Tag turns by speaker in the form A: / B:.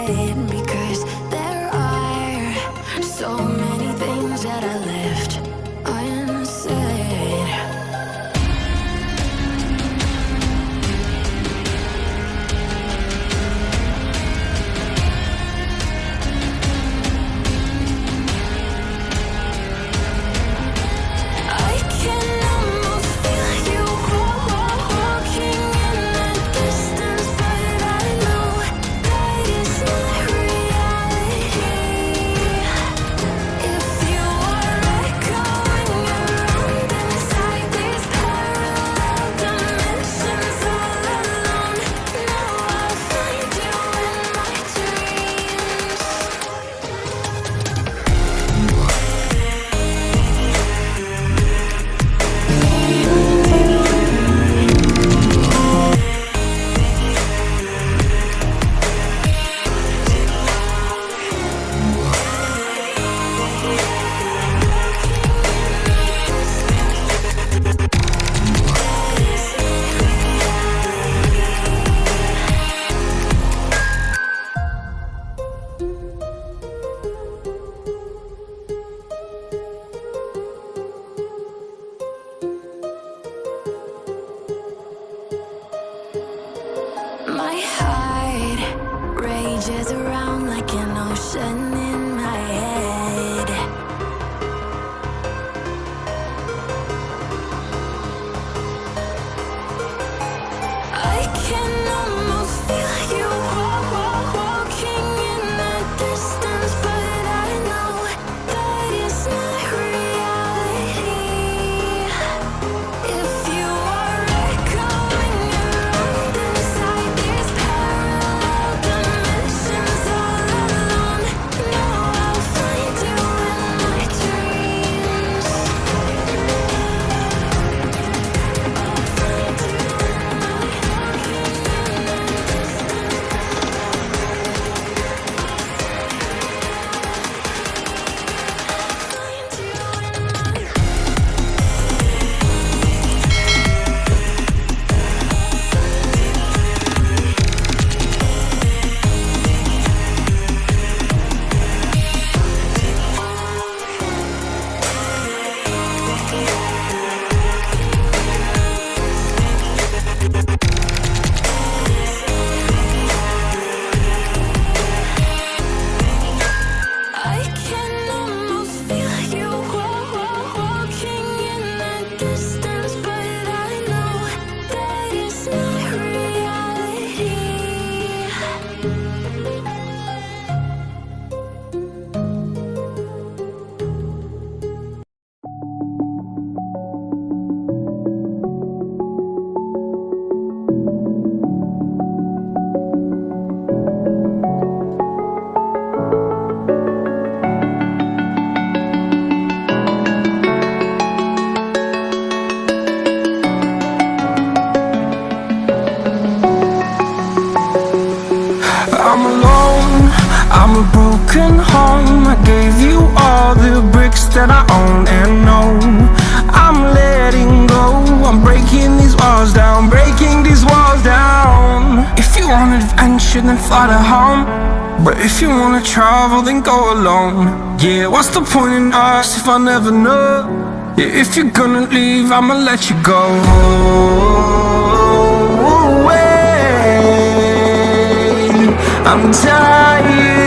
A: hide, because there are so many things that I left unsaid. I can almost feel you walking in the distance, but I know that it's not reality. If you are echoing around inside these parallel dimensions all alone, now I'll find you in my dreams. My heart rages around like an ocean in my head. I can almost feel you walking in the distance, but I know that it's not reality. If you are echoing around inside these parallel dimensions all alone, now I'll find you in my dreams. I'll find you in I can almost feel you walking in the distance, but I know that it's not reality.
B: I'm alone, I'm a broken home. I gave you all the bricks that I own and know. I'm letting go, I'm breaking these walls down, breaking these walls down. If you want adventure, then fly to home. But if you wanna travel, then go alone. Yeah, what's the point in us if I never know? Yeah, if you're gonna leave, I'ma let you go. I'm tired